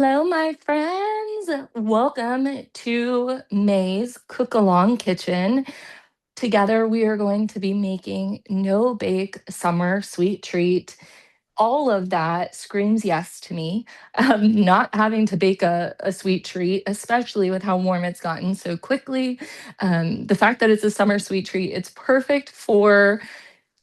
Hello, my friends. Welcome to May's Cook Along Kitchen. Together, we are going to be making no bake summer sweet treat. All of that screams yes to me. Not having to bake a sweet treat, especially with how warm it's gotten so quickly. The fact that it's a summer sweet treat, it's perfect for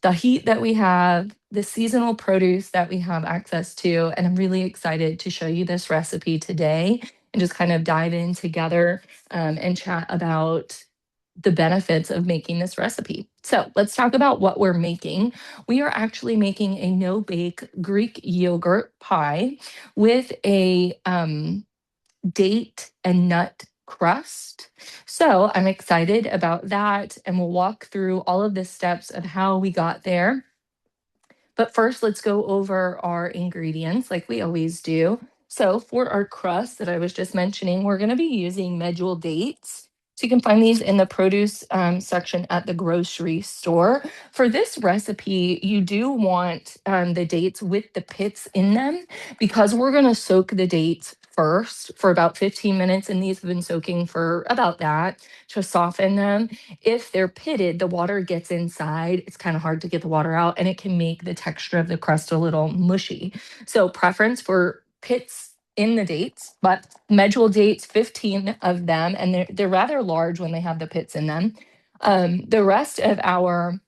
the heat that we have, the seasonal produce that we have access to. And I'm really excited to show you this recipe today and just kind of dive in together and chat about the benefits of making this recipe. So let's talk about what we're making. We are actually making a no bake Greek yogurt pie with a date and nut crust. So I'm excited about that, and we'll walk through all of the steps of how we got there. But first, let's go over our ingredients like we always do. So, for our crust that I was just mentioning, we're going to be using medjool dates. So, you can find these in the produce section at the grocery store. For this recipe, you do want the dates with the pits in them because we're going to soak the dates first for about 15 minutes. And these have been soaking for about that to soften them. If they're pitted, the water gets inside. It's kind of hard to get the water out, and it can make the texture of the crust a little mushy. So, preference for pits in the dates, but medjool dates, 15 of them, and they're rather large when they have the pits in them. The rest of our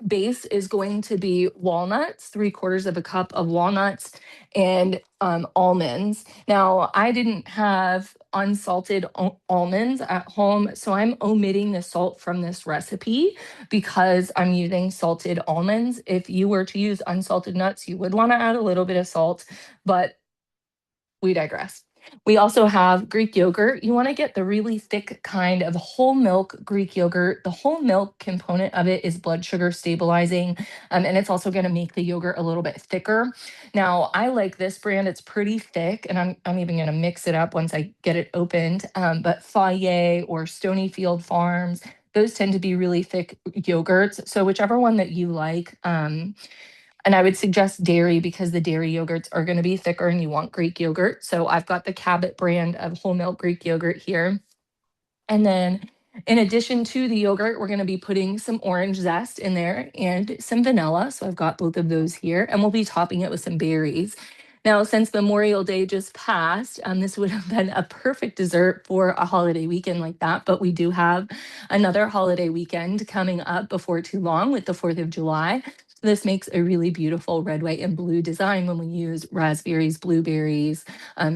base is going to be walnuts, 3/4 of a cup of walnuts, and almonds. Now, I didn't have unsalted almonds at home, so I'm omitting the salt from this recipe because I'm using salted almonds. If you were to use unsalted nuts, you would want to add a little bit of salt, but we digress. We also have Greek yogurt. You want to get the really thick kind of whole milk Greek yogurt. The whole milk component of it is blood sugar stabilizing, and it's also going to make the yogurt a little bit thicker. Now, I like this brand. It's pretty thick, and I'm even going to mix it up once I get it opened. But Fayet or Stonyfield Farms, those tend to be really thick yogurts. So whichever one that you like. And I would suggest dairy because the dairy yogurts are going to be thicker and you want Greek yogurt. So I've got the Cabot brand of whole milk Greek yogurt here. And then in addition to the yogurt, we're going to be putting some orange zest in there and some vanilla. So I've got both of those here, and we'll be topping it with some berries. Now, since Memorial Day just passed, this would have been a perfect dessert for a holiday weekend like that. But we do have another holiday weekend coming up before too long with the 4th of July. This makes a really beautiful red, white, and blue design when we use raspberries, blueberries,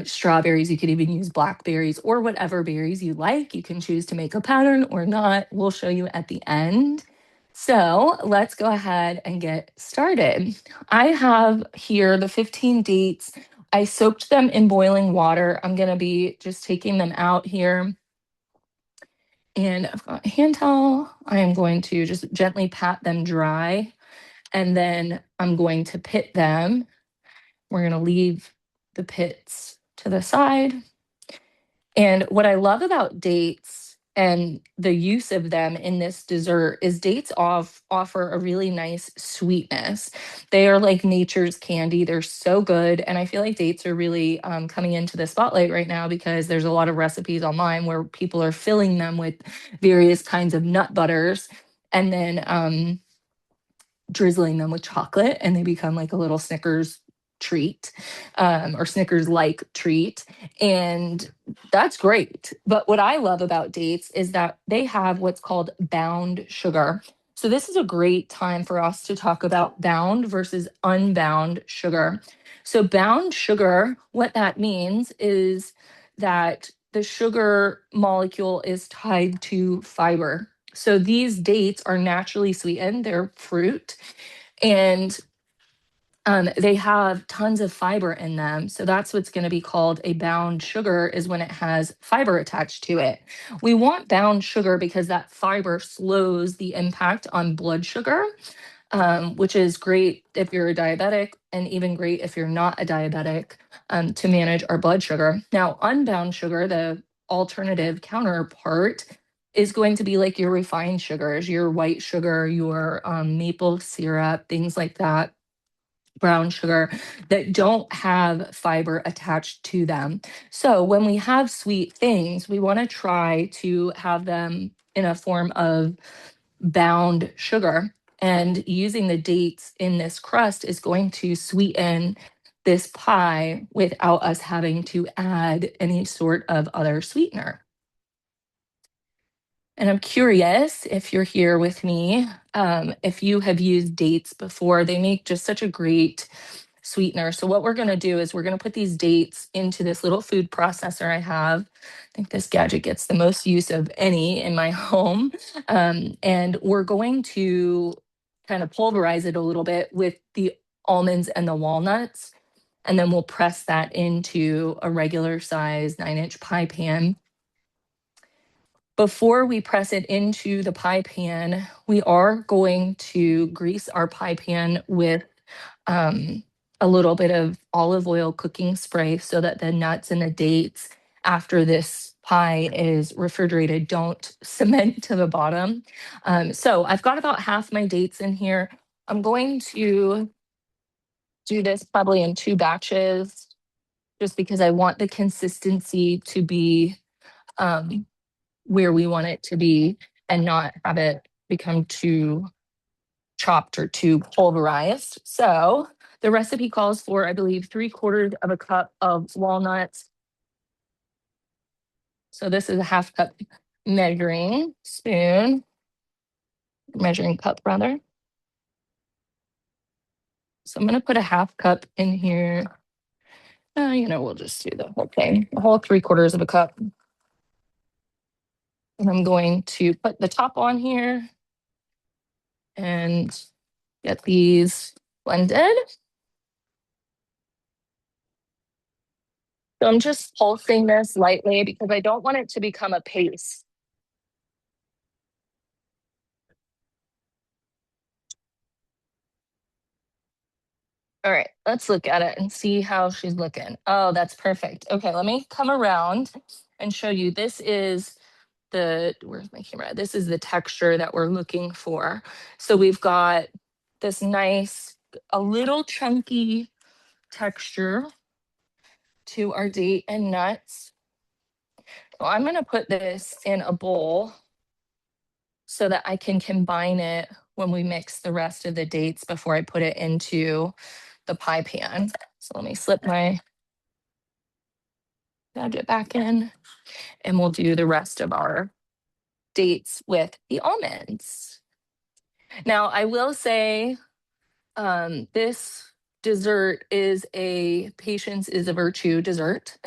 strawberries. You could even use blackberries or whatever berries you like. You can choose to make a pattern or not. We'll show you at the end. So let's go ahead and get started. I have here the 15 dates. I soaked them in boiling water. I'm going to be just taking them out here. And I've got a hand towel. I am going to just gently pat them dry. And then I'm going to pit them. We're going to leave the pits to the side. And what I love about dates and the use of them in this dessert is dates offer a really nice sweetness. They are like nature's candy. They're so good. And I feel like dates are really coming into the spotlight right now because there's a lot of recipes online where people are filling them with various kinds of nut butters and then drizzling them with chocolate, and they become like a little Snickers treat or Snickers like treat. And that's great. But what I love about dates is that they have what's called bound sugar. So, this is a great time for us to talk about bound versus unbound sugar. So, bound sugar, what that means is that the sugar molecule is tied to fiber. So these dates are naturally sweetened, they're fruit, and they have tons of fiber in them. So that's what's going to be called a bound sugar, is when it has fiber attached to it. We want bound sugar because that fiber slows the impact on blood sugar, which is great if you're a diabetic and even great if you're not a diabetic, to manage our blood sugar. Now, unbound sugar, the alternative counterpart, is going to be like your refined sugars, your white sugar, your maple syrup, things like that. brown sugar that don't have fiber attached to them. So when we have sweet things, we want to try to have them in a form of bound sugar. And using the dates in this crust is going to sweeten this pie without us having to add any sort of other sweetener. And I'm curious if you're here with me, if you have used dates before. They make just such a great sweetener. So what we're going to do is we're going to put these dates into this little food processor I have. I think this gadget gets the most use of any in my home. And we're going to kind of pulverize it a little bit with the almonds and the walnuts. And then we'll press that into a regular size 9-inch pie pan. Before we press it into the pie pan, we are going to grease our pie pan with um, a little bit of olive oil cooking spray so that the nuts and the dates after this pie is refrigerated don't cement to the bottom. So I've got about half my dates in here. I'm going to do this probably in 2 batches just because I want the consistency to be um, where we want it to be and not have it become too chopped or too pulverized. So the recipe calls for, I believe, 3/4 of a cup of walnuts. So this is a half cup measuring spoon, measuring cup rather. So I'm going to put a half cup in here. We'll just do the whole thing, the whole 3/4 of a cup. And I'm going to put the top on here and get these blended. So I'm just pulsing this lightly because I don't want it to become a paste. All right, let's look at it and see how she's looking. Oh, that's perfect. Okay, let me come around and show you. This is where's my camera? This is the texture that we're looking for. So we've got this nice, a little chunky texture to our date and nuts. So I'm going to put this in a bowl so that I can combine it when we mix the rest of the dates before I put it into the pie pan. So let me slip my gadget back in and we'll do the rest of our dates with the almonds. Now, I will say this dessert is a patience is a virtue dessert.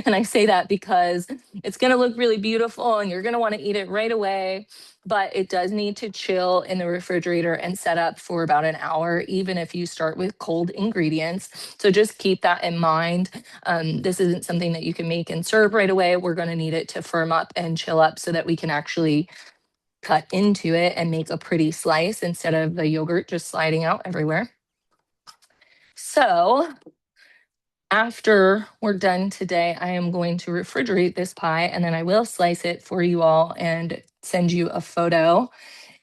And I say that because it's going to look really beautiful and you're going to want to eat it right away, but it does need to chill in the refrigerator and set up for about an hour, even if you start with cold ingredients. So just keep that in mind. This isn't something that you can make and serve right away. We're going to need it to firm up and chill up so that we can actually cut into it and make a pretty slice instead of the yogurt just sliding out everywhere. So after we're done today, I am going to refrigerate this pie and then I will slice it for you all and send you a photo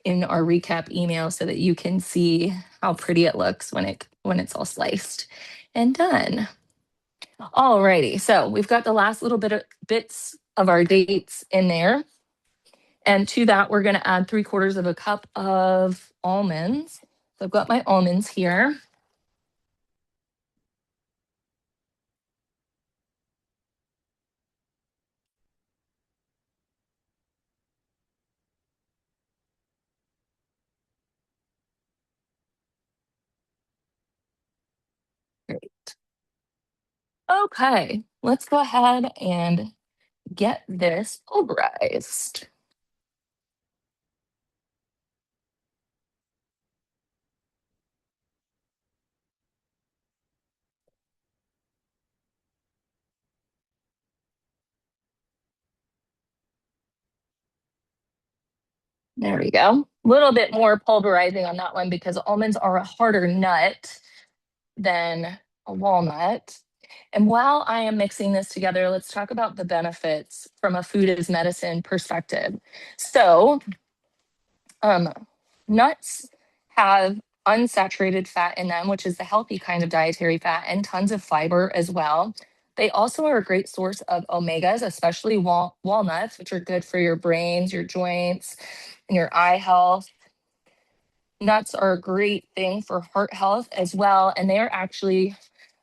in our recap email so that you can see how pretty it looks when it's all sliced and done. Alrighty, so we've got the last little bits of our dates in there. And to that, we're going to add 3/4 of a cup of almonds. So I've got my almonds here. Great. Okay, let's go ahead and get this pulverized. There we go. A little bit more pulverizing on that one because almonds are a harder nut than a walnut. And while I am mixing this together, let's talk about the benefits from a food as medicine perspective. So, nuts have unsaturated fat in them, which is the healthy kind of dietary fat, and tons of fiber as well. They also are a great source of omegas, especially walnuts, which are good for your brains, your joints, and your eye health. Nuts are a great thing for heart health as well. And they are actually,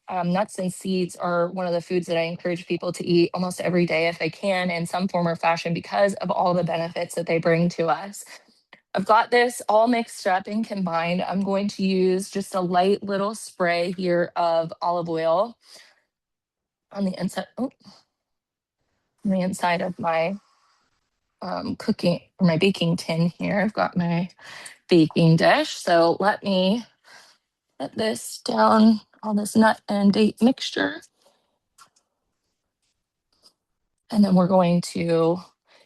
nuts and seeds are one of the foods that I encourage people to eat almost every day if they can in some form or fashion because of all the benefits that they bring to us. I've got this all mixed up and combined. I'm going to use just a light little spray here of olive oil on the inside, on the inside of my cooking or my baking tin here. I've got my baking dish. So let me put this down, all this nut and date mixture. And then we're going to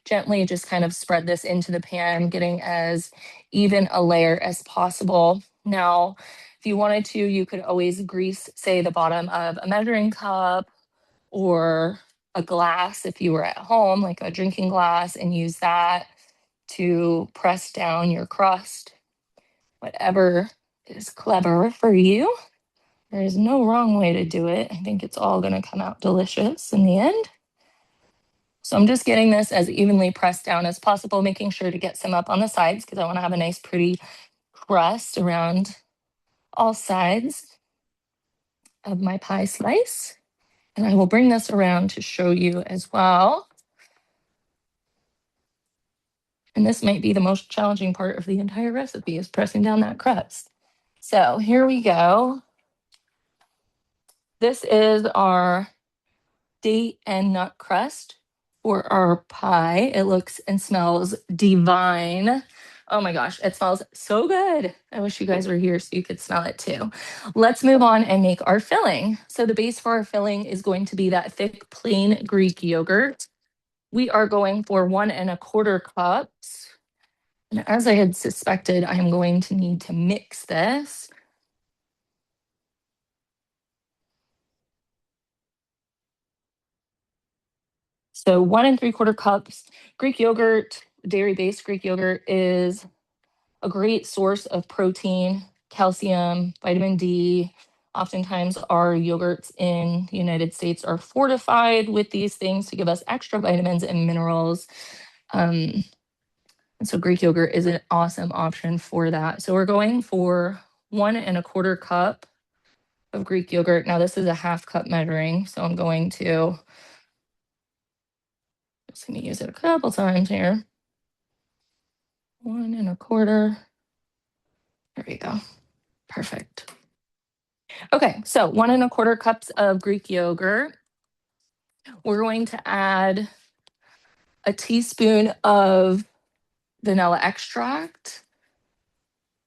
gently just kind of spread this into the pan, getting as even a layer as possible. Now, if you wanted to, you could always grease, say, the bottom of a measuring cup or a glass if you were at home, like a drinking glass, and use that to press down your crust. Whatever is clever for you. There is no wrong way to do it. I think it's all going to come out delicious in the end. So I'm just getting this as evenly pressed down as possible, making sure to get some up on the sides because I want to have a nice pretty crust around all sides of my pie slice. And I will bring this around to show you as well. And this might be the most challenging part of the entire recipe is pressing down that crust. So here we go. This is our date and nut crust for our pie. It looks and smells divine. Oh my gosh, it smells so good. I wish you guys were here so you could smell it too. Let's move on and make our filling. So the base for our filling is going to be that thick, plain Greek yogurt. We are going for 1¼ cups. And as I had suspected, I am going to need to mix this. So 1¾ cups Greek yogurt, dairy-based Greek yogurt is a great source of protein, calcium, vitamin D. Oftentimes, our yogurts in the United States are fortified with these things to give us extra vitamins and minerals. And so Greek yogurt is an awesome option for that. So we're going for 1¼ cup of Greek yogurt. Now this is a ½ cup measuring, so I'm going to just going to use it a couple times here. 1¼ There we go. Perfect. Okay, so 1¼ cups of Greek yogurt. We're going to add a teaspoon of vanilla extract,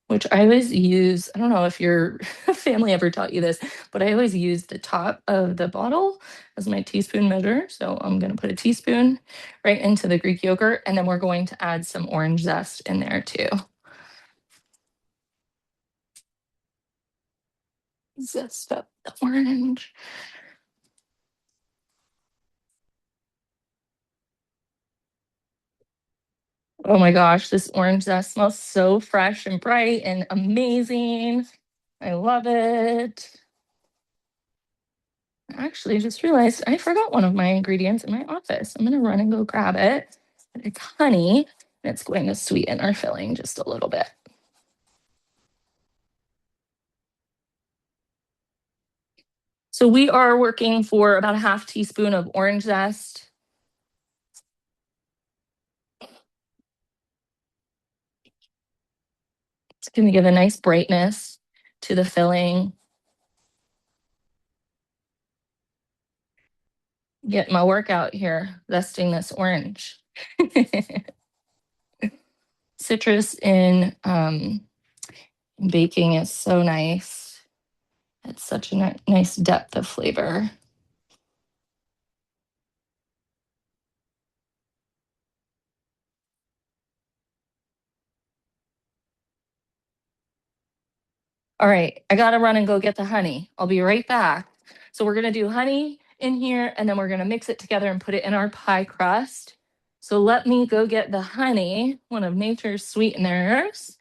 which I always use. I don't know if your family ever taught you this, but I always use the top of the bottle as my teaspoon measure. So I'm going to put a teaspoon right into the Greek yogurt, and then we're going to add some orange zest in there too. Zest up the orange. Oh my gosh, this orange zest smells so fresh and bright and amazing. I love it. Actually, I just realized I forgot one of my ingredients in my office. I'm going to run and go grab it. It's honey, and it's going to sweeten our filling just a little bit. So we are working for about a ½ teaspoon of orange zest. It's going to give a nice brightness to the filling. Get my workout here, zesting this orange. Citrus in baking is so nice. It's such a nice depth of flavor. All right, I gotta run and go get the honey. I'll be right back. So we're gonna do honey in here and then we're gonna mix it together and put it in our pie crust. So let me go get the honey, one of nature's sweeteners.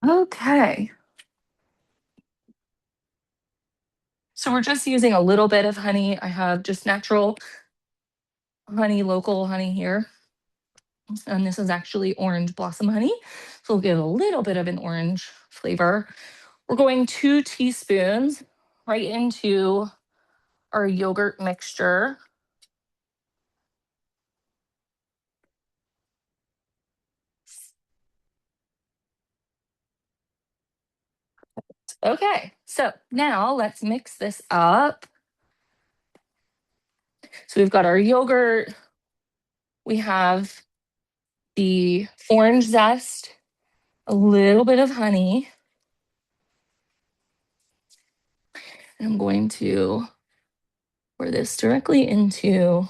Okay. So we're just using a little bit of honey. I have just natural honey, local honey here. And this is actually orange blossom honey. So we'll give a little bit of an orange flavor. We're going 2 teaspoons right into our yogurt mixture. Okay, so now let's mix this up. So we've got our yogurt, we have the orange zest, a little bit of honey. And I'm going to pour this directly into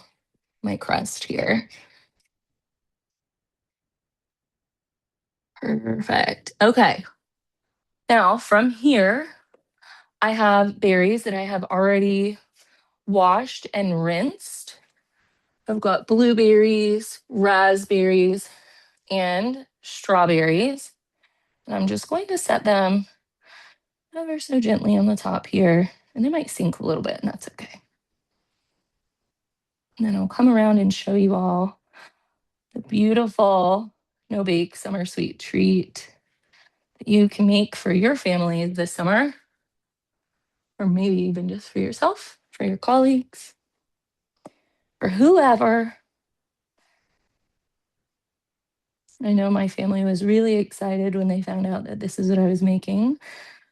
my crust here. Perfect. Okay. Now from here, I have berries that I have already washed and rinsed. I've got blueberries, raspberries, and strawberries. And I'm just going to set them ever so gently on the top here. And they might sink a little bit, and that's okay. And then I'll come around and show you all the beautiful no-bake summer sweet treat that you can make for your family this summer, or maybe even just for yourself, for your colleagues, or whoever. I know my family was really excited when they found out that this is what I was making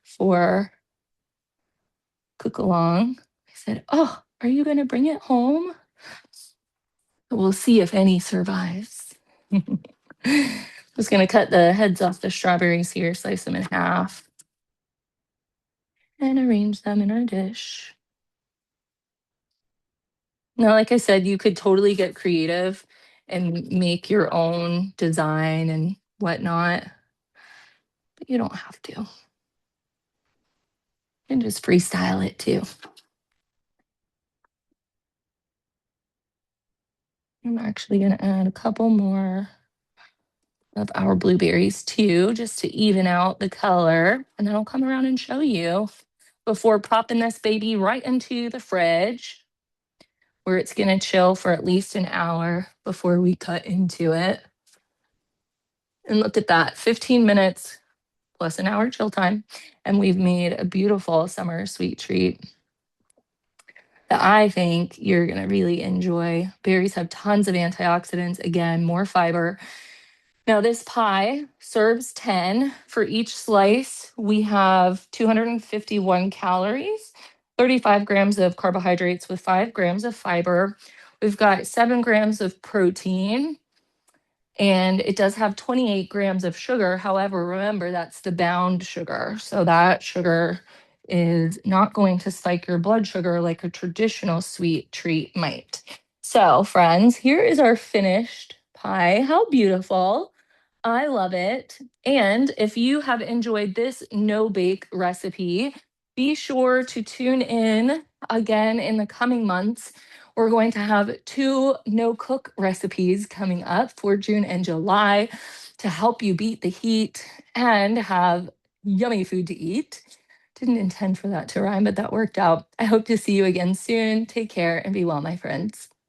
for cook along. I said, "Oh, are you going to bring it home?" We'll see if any survives. Just going to cut the heads off the strawberries here, slice them in half, and arrange them in our dish. Now, like I said, you could totally get creative and make your own design and whatnot, but you don't have to. You can just freestyle it too. I'm actually going to add a couple more of our blueberries too, just to even out the color. And then I'll come around and show you before popping this baby right into the fridge, where it's going to chill for at least an hour before we cut into it. And look at that, 15 minutes plus an hour chill time. And we've made a beautiful summer sweet treat that I think you're going to really enjoy. Berries have tons of antioxidants, again, more fiber. Now, this pie serves 10. For each slice, we have 251 calories, 35 grams of carbohydrates with 5 grams of fiber. We've got 7 grams of protein, and it does have 28 grams of sugar. However, remember, that's the bound sugar. So that sugar is not going to spike your blood sugar like a traditional sweet treat might. So, friends, here is our finished pie. How beautiful. I love it. And if you have enjoyed this no bake recipe, be sure to tune in again in the coming months. We're going to have 2 no cook recipes coming up for June and July to help you beat the heat and have yummy food to eat. Didn't intend for that to rhyme, but that worked out. I hope to see you again soon. Take care and be well, my friends.